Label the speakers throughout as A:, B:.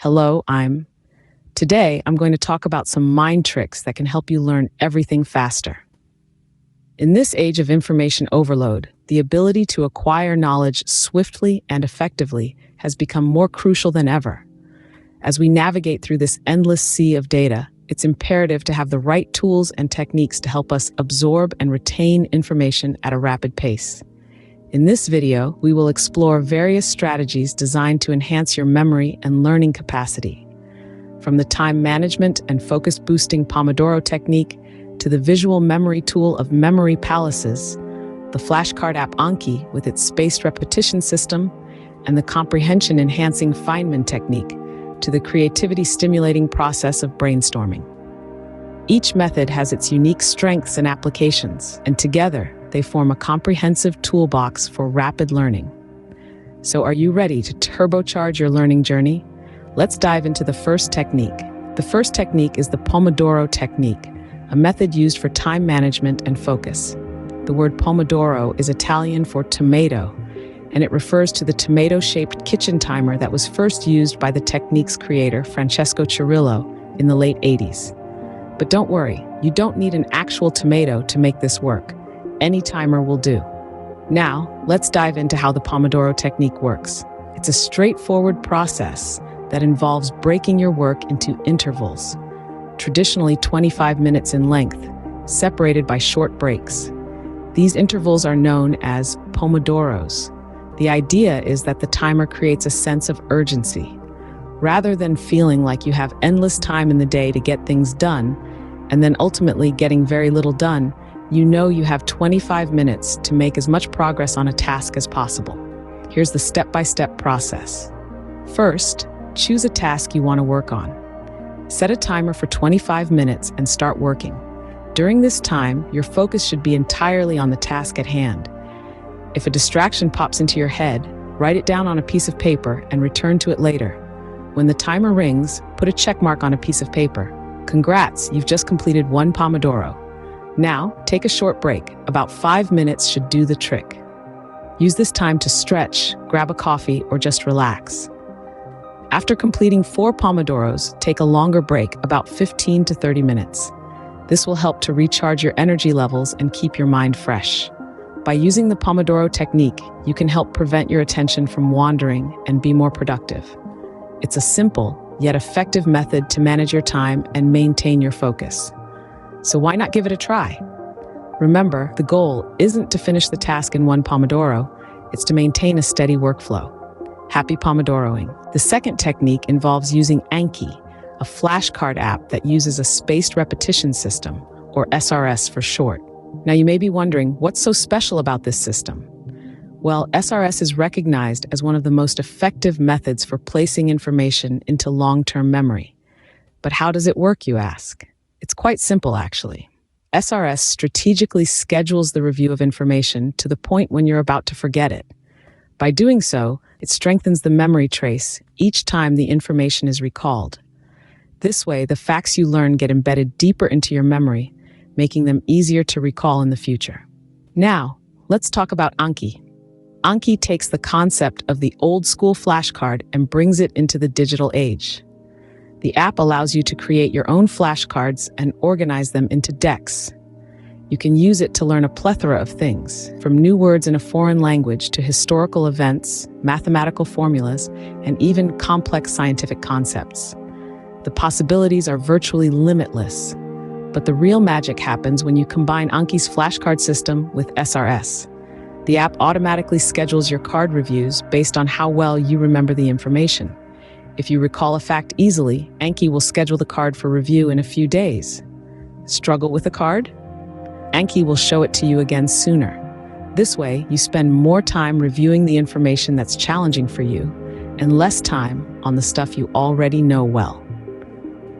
A: Hello, Today, I'm going to talk about some mind tricks that can help you learn everything faster. In this age of information overload, the ability to acquire knowledge swiftly and effectively has become more crucial than ever. As we navigate through this endless sea of data, it's imperative to have the right tools and techniques to help us absorb and retain information at a rapid pace. In this video, we will explore various strategies designed to enhance your memory and learning capacity. From the time management and focus-boosting Pomodoro Technique to the visual memory tool of memory palaces, the flashcard app Anki with its spaced repetition system, and the comprehension-enhancing Feynman Technique to the creativity-stimulating process of brainstorming. Each method has its unique strengths and applications, and together, they form a comprehensive toolbox for rapid learning. So are you ready to turbocharge your learning journey? Let's dive into the first technique. The first technique is the Pomodoro Technique, a method used for time management and focus. The word Pomodoro is Italian for tomato, and it refers to the tomato-shaped kitchen timer that was first used by the technique's creator, Francesco Cirillo, in the late 80s. But don't worry, you don't need an actual tomato to make this work. Any timer will do. Now, let's dive into how the Pomodoro Technique works. It's a straightforward process that involves breaking your work into intervals, traditionally 25 minutes in length, separated by short breaks. These intervals are known as pomodoros. The idea is that the timer creates a sense of urgency. Rather than feeling like you have endless time in the day to get things done, and then ultimately getting very little done, you know you have 25 minutes to make as much progress on a task as possible. Here's the step-by-step process. First, choose a task you want to work on. Set a timer for 25 minutes and start working. During this time, your focus should be entirely on the task at hand. If a distraction pops into your head, write it down on a piece of paper and return to it later. When the timer rings, put a check mark on a piece of paper. Congrats, you've just completed one Pomodoro. Now, take a short break. About 5 minutes should do the trick. Use this time to stretch, grab a coffee, or just relax. After completing 4 Pomodoros, take a longer break, about 15 to 30 minutes. This will help to recharge your energy levels and keep your mind fresh. By using the Pomodoro Technique, you can help prevent your attention from wandering and be more productive. It's a simple, yet effective method to manage your time and maintain your focus. So why not give it a try? Remember, the goal isn't to finish the task in one Pomodoro, it's to maintain a steady workflow. Happy Pomodoroing. The second technique involves using Anki, a flashcard app that uses a spaced repetition system, or SRS for short. Now you may be wondering, what's so special about this system? Well, SRS is recognized as one of the most effective methods for placing information into long-term memory. But how does it work, you ask? It's quite simple, actually. SRS strategically schedules the review of information to the point when you're about to forget it. By doing so, it strengthens the memory trace each time the information is recalled. This way, the facts you learn get embedded deeper into your memory, making them easier to recall in the future. Now, let's talk about Anki. Anki takes the concept of the old-school flashcard and brings it into the digital age. The app allows you to create your own flashcards and organize them into decks. You can use it to learn a plethora of things, from new words in a foreign language to historical events, mathematical formulas, and even complex scientific concepts. The possibilities are virtually limitless. But the real magic happens when you combine Anki's flashcard system with SRS. The app automatically schedules your card reviews based on how well you remember the information. If you recall a fact easily, Anki will schedule the card for review in a few days. Struggle with a card? Anki will show it to you again sooner. This way, you spend more time reviewing the information that's challenging for you and less time on the stuff you already know well.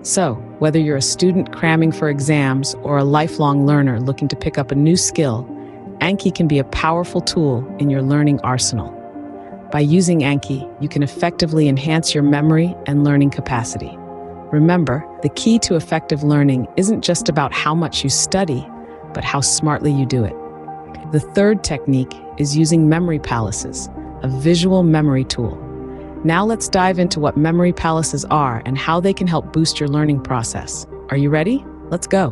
A: So, whether you're a student cramming for exams or a lifelong learner looking to pick up a new skill, Anki can be a powerful tool in your learning arsenal. By using Anki, you can effectively enhance your memory and learning capacity. Remember, the key to effective learning isn't just about how much you study, but how smartly you do it. The third technique is using memory palaces, a visual memory tool. Now let's dive into what memory palaces are and how they can help boost your learning process. Are you ready? Let's go.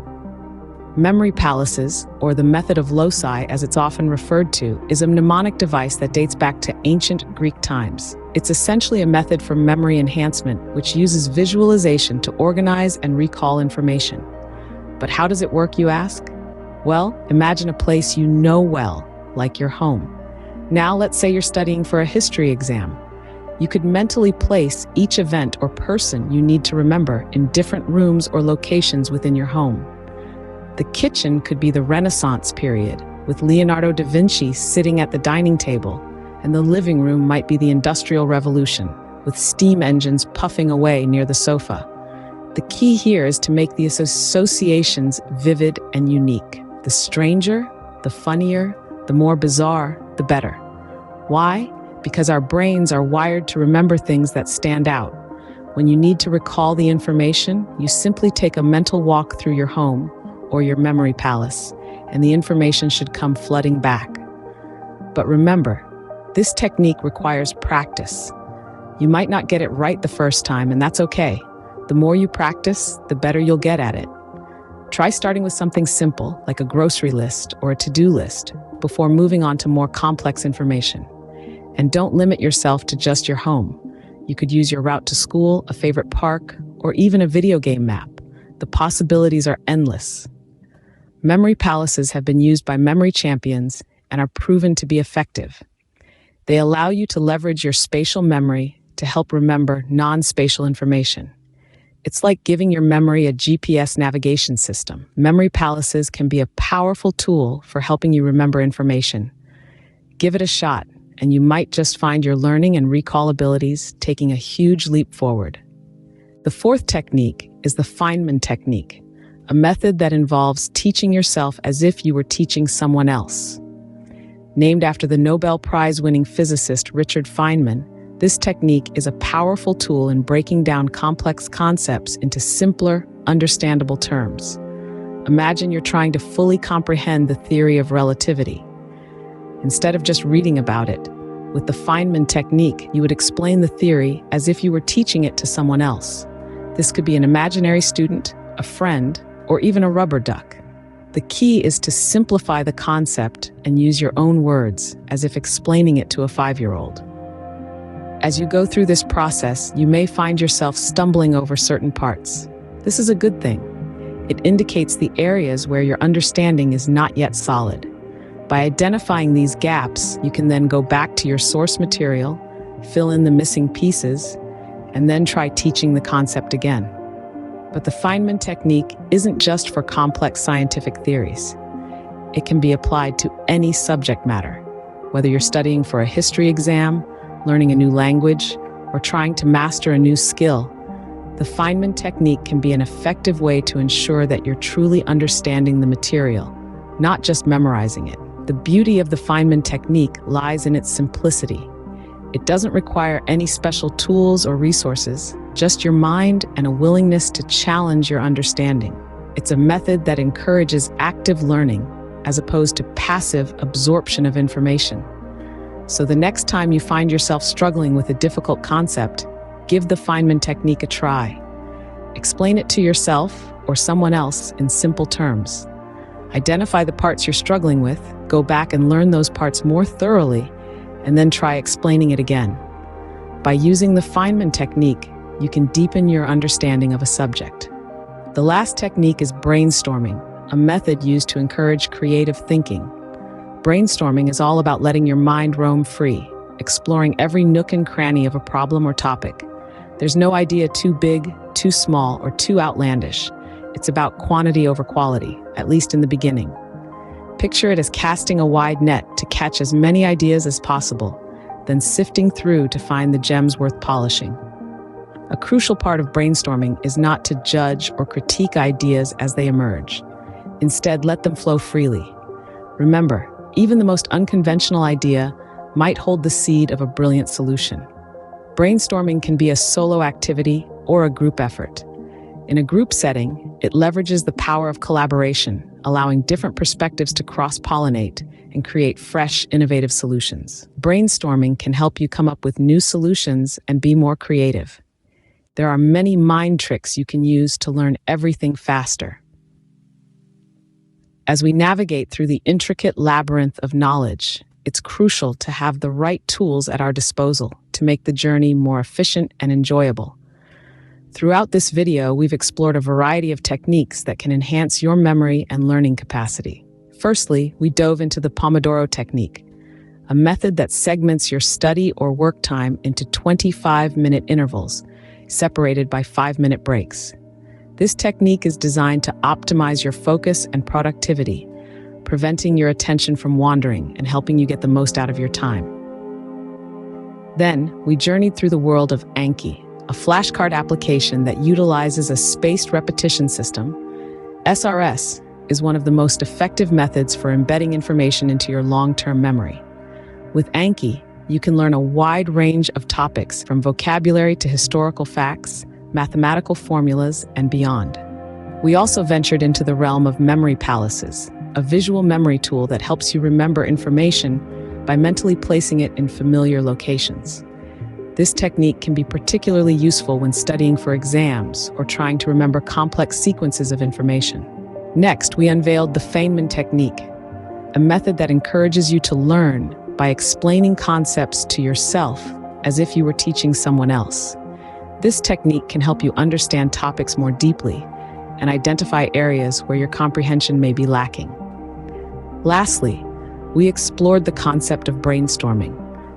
A: Memory palaces, or the method of loci as it's often referred to, is a mnemonic device that dates back to ancient Greek times. It's essentially a method for memory enhancement, which uses visualization to organize and recall information. But how does it work, you ask? Well, imagine a place you know well, like your home. Now let's say you're studying for a history exam. You could mentally place each event or person you need to remember in different rooms or locations within your home. The kitchen could be the Renaissance period, with Leonardo da Vinci sitting at the dining table, and the living room might be the Industrial Revolution, with steam engines puffing away near the sofa. The key here is to make the associations vivid and unique. The stranger, the funnier, the more bizarre, the better. Why? Because our brains are wired to remember things that stand out. When you need to recall the information, you simply take a mental walk through your home or your memory palace, and the information should come flooding back. But remember, this technique requires practice. You might not get it right the first time, and that's okay. The more you practice, the better you'll get at it. Try starting with something simple, like a grocery list or a to-do list, before moving on to more complex information. And don't limit yourself to just your home. You could use your route to school, a favorite park, or even a video game map. The possibilities are endless. Memory palaces have been used by memory champions and are proven to be effective. They allow you to leverage your spatial memory to help remember non-spatial information. It's like giving your memory a GPS navigation system. Memory palaces can be a powerful tool for helping you remember information. Give it a shot, and you might just find your learning and recall abilities taking a huge leap forward. The fourth technique is the Feynman Technique, a method that involves teaching yourself as if you were teaching someone else. Named after the Nobel Prize-winning physicist Richard Feynman, this technique is a powerful tool in breaking down complex concepts into simpler, understandable terms. Imagine you're trying to fully comprehend the theory of relativity. Instead of just reading about it, with the Feynman Technique, you would explain the theory as if you were teaching it to someone else. This could be an imaginary student, a friend, or even a rubber duck. The key is to simplify the concept and use your own words, as if explaining it to a 5-year-old. As you go through this process, you may find yourself stumbling over certain parts. This is a good thing. It indicates the areas where your understanding is not yet solid. By identifying these gaps, you can then go back to your source material, fill in the missing pieces, and then try teaching the concept again. But the Feynman technique isn't just for complex scientific theories. It can be applied to any subject matter, whether you're studying for a history exam, learning a new language, or trying to master a new skill. The Feynman technique can be an effective way to ensure that you're truly understanding the material, not just memorizing it. The beauty of the Feynman technique lies in its simplicity. It doesn't require any special tools or resources, just your mind and a willingness to challenge your understanding. It's a method that encourages active learning as opposed to passive absorption of information. So the next time you find yourself struggling with a difficult concept, give the Feynman technique a try. Explain it to yourself or someone else in simple terms. Identify the parts you're struggling with, go back and learn those parts more thoroughly, and then try explaining it again. By using the Feynman technique, you can deepen your understanding of a subject. The last technique is brainstorming, a method used to encourage creative thinking. Brainstorming is all about letting your mind roam free, exploring every nook and cranny of a problem or topic. There's no idea too big, too small, or too outlandish. It's about quantity over quality, at least in the beginning. Picture it as casting a wide net to catch as many ideas as possible, then sifting through to find the gems worth polishing. A crucial part of brainstorming is not to judge or critique ideas as they emerge. Instead, let them flow freely. Remember, even the most unconventional idea might hold the seed of a brilliant solution. Brainstorming can be a solo activity or a group effort. In a group setting, it leverages the power of collaboration, allowing different perspectives to cross-pollinate and create fresh, innovative solutions. Brainstorming can help you come up with new solutions and be more creative. There are many mind tricks you can use to learn everything faster. As we navigate through the intricate labyrinth of knowledge, it's crucial to have the right tools at our disposal to make the journey more efficient and enjoyable. Throughout this video, we've explored a variety of techniques that can enhance your memory and learning capacity. Firstly, we dove into the Pomodoro Technique, a method that segments your study or work time into 25-minute intervals, separated by 5-minute breaks. This technique is designed to optimize your focus and productivity, preventing your attention from wandering and helping you get the most out of your time. Then, we journeyed through the world of Anki, a flashcard application that utilizes a spaced repetition system. SRS is one of the most effective methods for embedding information into your long-term memory. With Anki, you can learn a wide range of topics from vocabulary to historical facts, mathematical formulas, and beyond. We also ventured into the realm of memory palaces, a visual memory tool that helps you remember information by mentally placing it in familiar locations. This technique can be particularly useful when studying for exams or trying to remember complex sequences of information. Next, we unveiled the Feynman Technique, a method that encourages you to learn by explaining concepts to yourself as if you were teaching someone else. This technique can help you understand topics more deeply and identify areas where your comprehension may be lacking. Lastly, we explored the concept of brainstorming,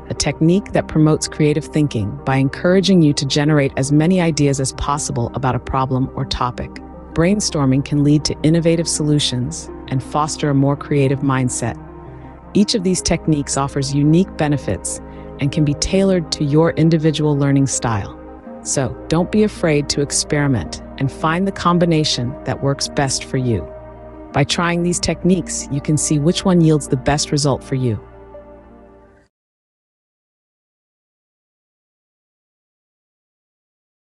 A: a technique that promotes creative thinking by encouraging you to generate as many ideas as possible about a problem or topic. Brainstorming can lead to innovative solutions and foster a more creative mindset. Each of these techniques offers unique benefits and can be tailored to your individual learning style. So, don't be afraid to experiment and find the combination that works best for you. By trying these techniques, you can see which one yields the best result for you.